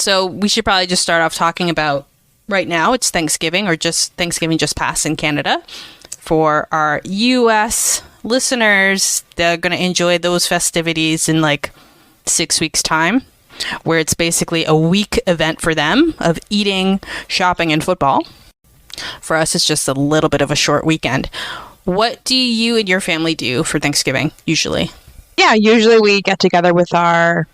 So we should probably just start off talking about right now. It's Thanksgiving, or just Thanksgiving just passed in Canada. For our U.S. listeners, they're going to enjoy those festivities in like 6 weeks' time, where it's basically a week event for them of eating, shopping, and football. For us, it's just a little bit of a short weekend. What do you and your family do for Thanksgiving, usually? Yeah, usually we get together with our,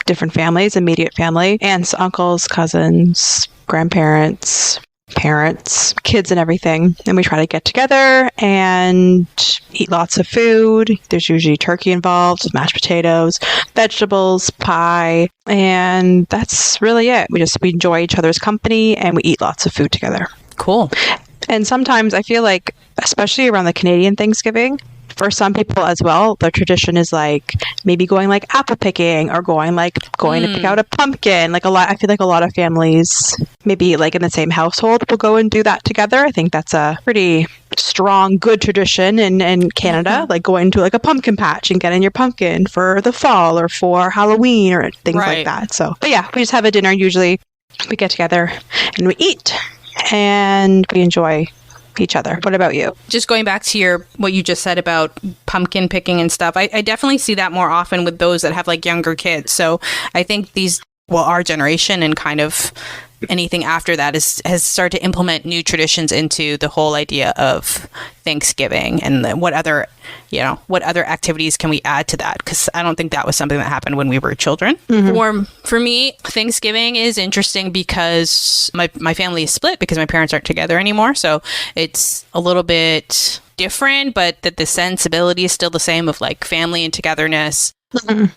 different families, immediate family, aunts, uncles, cousins, grandparents, parents, kids, and everything. And we try to get together and eat lots of food. There's usually turkey involved, mashed potatoes, vegetables, pie, and that's really it. We enjoy each other's company and we eat lots of food together. Cool. And sometimes I feel like, especially around the Canadian Thanksgiving, for some people as well, the tradition is like maybe going like apple picking or going to pick out a pumpkin. I feel like a lot of families, maybe like in the same household, will go and do that together. I think that's a pretty strong, good tradition in Canada, like going to like a pumpkin patch and getting your pumpkin for the fall or for Halloween or things like that. So, but yeah, we just have a dinner. Usually we get together and we eat and we enjoy each other. What about you? Just going back to what you just said about pumpkin picking and stuff, I definitely see that more often with those that have like younger kids. So I think our generation and kind of anything after that has started to implement new traditions into the whole idea of Thanksgiving, and then what other activities can we add to that? Because I don't think that was something that happened when we were children. Mm-hmm. For me, Thanksgiving is interesting because my family is split because my parents aren't together anymore. So it's a little bit different, but that the sensibility is still the same of like family and togetherness.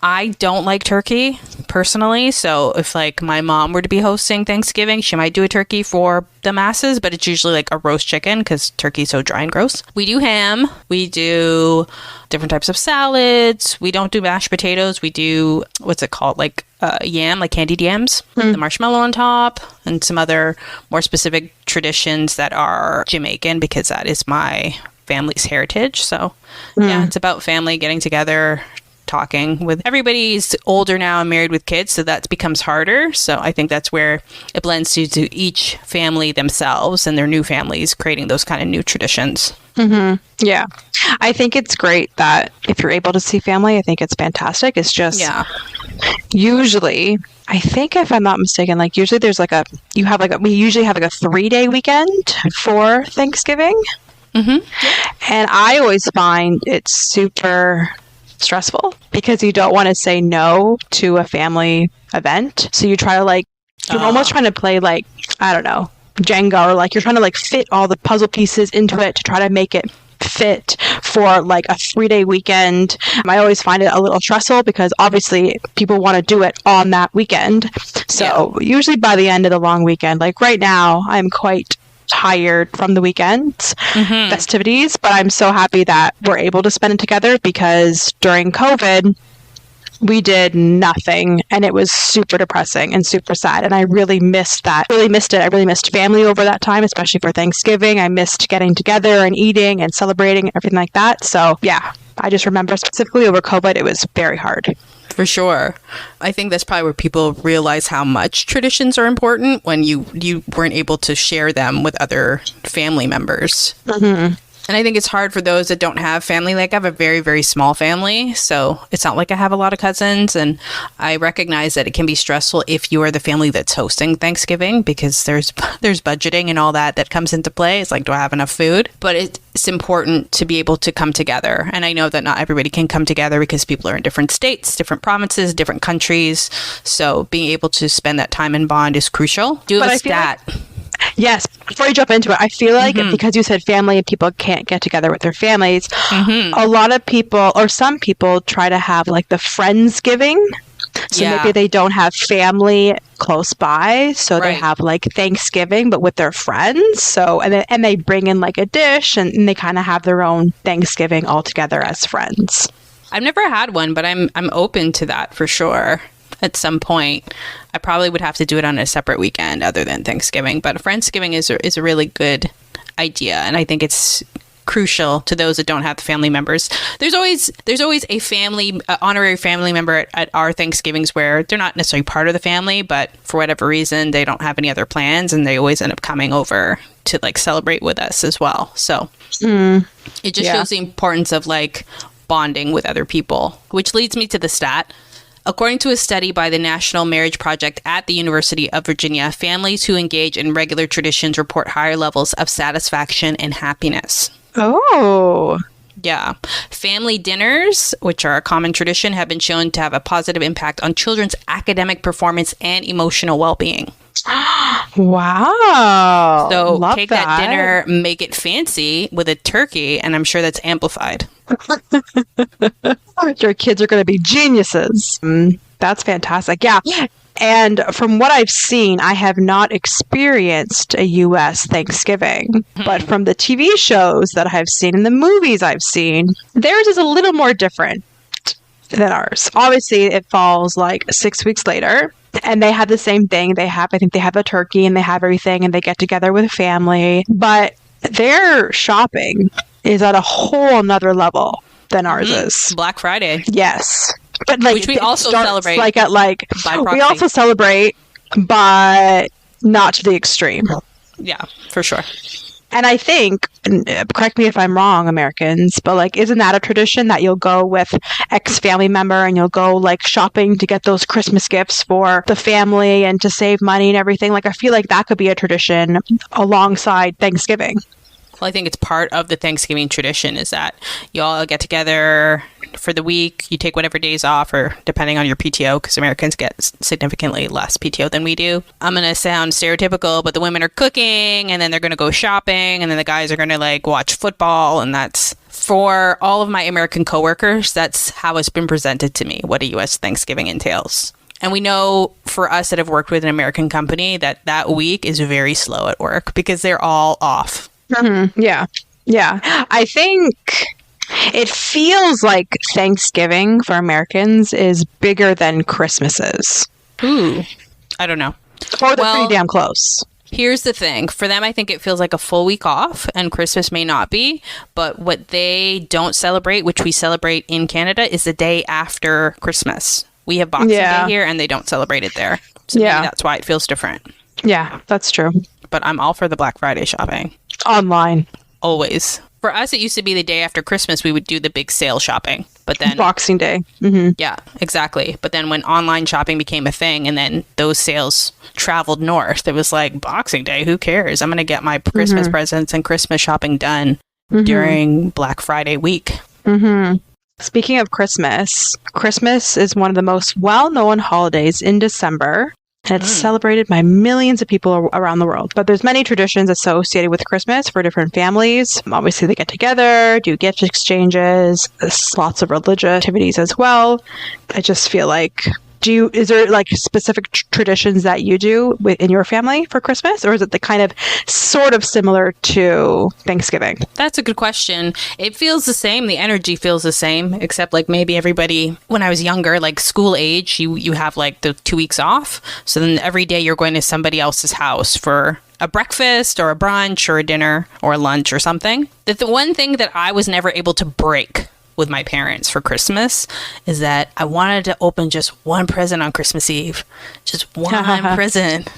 I don't like turkey personally, so if like my mom were to be hosting Thanksgiving, she might do a turkey for the masses, but it's usually like a roast chicken because turkey's so dry and gross. We do ham, we do different types of salads, we don't do mashed potatoes, we do, what's it called, like yam, like candied yams, the marshmallow on top, and some other more specific traditions that are Jamaican because that is my family's heritage. So yeah, it's about family getting together, talking with everybody's older now and married with kids, so that becomes harder. So I think that's where it blends to each family themselves and their new families creating those kind of new traditions. Yeah, I think it's great that if you're able to see family, I think it's fantastic. It's just usually, I think if I'm not mistaken, like usually there's we usually have like a 3-day weekend for Thanksgiving, and I always find it's super stressful because you don't want to say no to a family event. So you try to you're almost trying to play like, I don't know, Jenga, or like you're trying to like fit all the puzzle pieces into it to try to make it fit for like a 3-day weekend. I always find it a little stressful because obviously people want to do it on that weekend. So usually by the end of the long weekend, like right now, I'm quite tired from the weekend's festivities, but I'm so happy that we're able to spend it together because during COVID, we did nothing and it was super depressing and super sad. And I really missed that. Really missed it. I really missed family over that time, especially for Thanksgiving. I missed getting together and eating and celebrating and everything like that. So yeah, I just remember specifically over COVID, it was very hard. For sure. I think that's probably where people realize how much traditions are important when you weren't able to share them with other family members. And I think it's hard for those that don't have family. Like I have a very, very small family, so it's not like I have a lot of cousins. And I recognize that it can be stressful if you are the family that's hosting Thanksgiving because there's budgeting and all that comes into play. It's like, do I have enough food? But it's important to be able to come together. And I know that not everybody can come together because people are in different states, different provinces, different countries. So being able to spend that time and bond is crucial. Do a stat. Yes. Before you jump into it, I feel like because you said family and people can't get together with their families, a lot of people or some people try to have like the Friendsgiving. So maybe they don't have family close by. So they have like Thanksgiving, but with their friends. So, and they bring in like a dish and they kind of have their own Thanksgiving all together as friends. I've never had one, but I'm open to that for sure. At some point, I probably would have to do it on a separate weekend other than Thanksgiving. But Friendsgiving is a really good idea, and I think it's crucial to those that don't have the family members. There's always a family, honorary family member at our Thanksgivings where they're not necessarily part of the family, but for whatever reason, they don't have any other plans, and they always end up coming over to like celebrate with us as well. So it just shows the importance of like bonding with other people, which leads me to the stat. According to a study by the National Marriage Project at the University of Virginia, families who engage in regular traditions report higher levels of satisfaction and happiness. Oh. Yeah. Family dinners, which are a common tradition, have been shown to have a positive impact on children's academic performance and emotional well-being. Wow. So Love take that dinner, make it fancy with a turkey, and I'm sure that's amplified. Your kids are going to be geniuses. That's fantastic. Yeah. And from what I've seen, I have not experienced a U.S. Thanksgiving. But from the TV shows that I've seen and the movies I've seen, theirs is a little more different than ours. Obviously, it falls like 6 weeks later. And they have the same thing. I think they have a turkey and they have everything and they get together with family. But their shopping is at a whole nother level than ours is. Black Friday. Yes. But like, which we also celebrate. Like at like, by proxy. We also celebrate, but not to the extreme. Yeah, for sure. And I think, and correct me if I'm wrong, Americans, but like, isn't that a tradition that you'll go with ex-family member and you'll go like shopping to get those Christmas gifts for the family and to save money and everything? Like, I feel like that could be a tradition alongside Thanksgiving. Well, I think it's part of the Thanksgiving tradition is that you all get together for the week. You take whatever days off, or depending on your PTO, because Americans get significantly less PTO than we do. I'm going to sound stereotypical, but the women are cooking, and then they're going to go shopping, and then the guys are going to like watch football. And that's, for all of my American coworkers, that's how it's been presented to me, what a U.S. Thanksgiving entails. And we know for us that have worked with an American company that week is very slow at work because they're all off. Mm-hmm. Yeah. Yeah. I think it feels like Thanksgiving for Americans is bigger than Christmas is. Ooh. I don't know. Or they're pretty damn close. Here's the thing. For them, I think it feels like a full week off, and Christmas may not be. But what they don't celebrate, which we celebrate in Canada, is the day after Christmas. We have Boxing Day here, and they don't celebrate it there. So maybe that's why it feels different. Yeah, that's true. But I'm all for the Black Friday shopping. Online. Always. For us, it used to be the day after Christmas, we would do the big sale shopping. But then Boxing Day. Mm-hmm. Yeah, exactly. But then when online shopping became a thing and then those sales traveled north, it was like, Boxing Day, who cares? I'm going to get my Christmas presents and Christmas shopping done during Black Friday week. Mm-hmm. Speaking of Christmas, Christmas is one of the most well-known holidays in December. And it's celebrated by millions of people around the world. But there's many traditions associated with Christmas for different families. Obviously, they get together, do gift exchanges. There's lots of religious activities as well. I just feel like, is there like specific traditions that you do in your family for Christmas? Or is it the kind of sort of similar to Thanksgiving? That's a good question. It feels the same. The energy feels the same, except like maybe everybody, when I was younger, like school age, you have like the 2 weeks off. So then every day you're going to somebody else's house for a breakfast or a brunch or a dinner or a lunch or something. The one thing that I was never able to break with my parents for Christmas is that I wanted to open just one present on Christmas Eve. Just one present.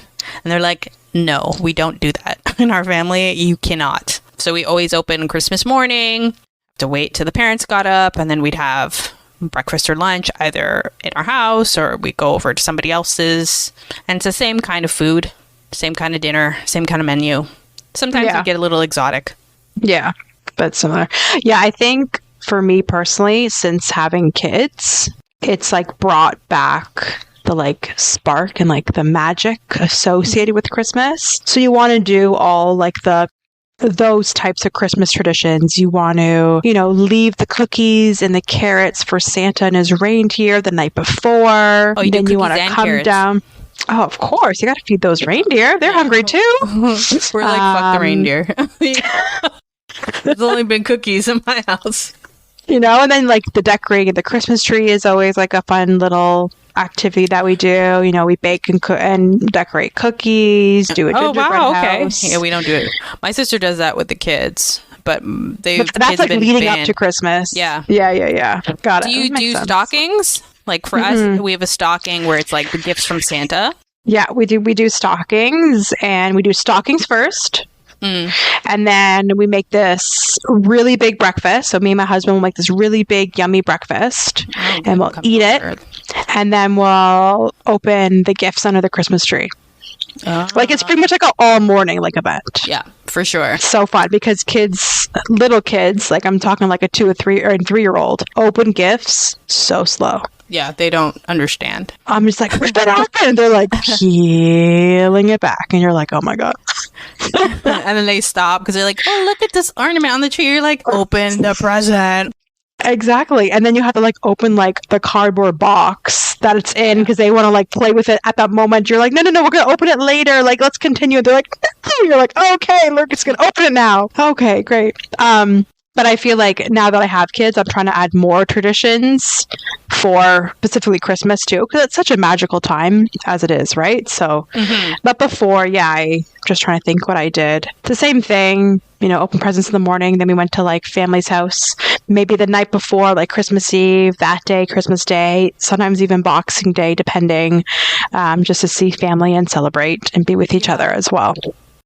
And they're like, no, we don't do that in our family. You cannot. So we always open Christmas morning, to wait till the parents got up, and then we'd have breakfast or lunch either in our house or we go over to somebody else's. And it's the same kind of food, same kind of dinner, same kind of menu. Sometimes we get a little exotic. Yeah, but similar. Yeah, I think for me personally, since having kids, it's like brought back the like spark and like the magic associated with Christmas. So you want to do all like those types of Christmas traditions. You want to, leave the cookies and the carrots for Santa and his reindeer the night before. Oh, then you want to come carrots down. Oh, of course. You got to feed those reindeer. They're hungry too. We're like, fuck the reindeer. There's only been cookies in my house. And then like the decorating of the Christmas tree is always like a fun little activity that we do. We bake and decorate cookies, do a gingerbread house. Okay. Yeah, we don't do it. My sister does that with the kids, but that's like leading up to Christmas. Yeah. Got it. Do you do stockings? Like for us, we have a stocking where it's like the gifts from Santa. Yeah, we do stockings, and we do stockings first. And then we make this really big breakfast. So me and my husband will make this really big, yummy breakfast, and we'll eat it. And then we'll open the gifts under the Christmas tree. Like it's pretty much like an all morning like event. Yeah, for sure. So fun because little kids, like I'm talking like a 2 or 3 or 3-year-old, open gifts so slow. Yeah, they don't understand. I'm just like, what's that open? They're like peeling it back, and you're like, oh my god. And then they stop because they're like, oh, look at this ornament on the tree. You're like, open the present. Exactly. And then you have to like open like the cardboard box that it's in because they want to like play with it at that moment. You're like, no, we're going to open it later. Like, let's continue. They're like, you're like, okay, look, it's going to open it now. Okay, great. But I feel like now that I have kids, I'm trying to add more traditions for specifically Christmas too, because it's such a magical time as it is, right? So, but before, I just trying to think what I did. It's the same thing, open presents in the morning. Then we went to like family's house, maybe the night before, like Christmas Eve, that day, Christmas Day, sometimes even Boxing Day, depending, just to see family and celebrate and be with each other as well.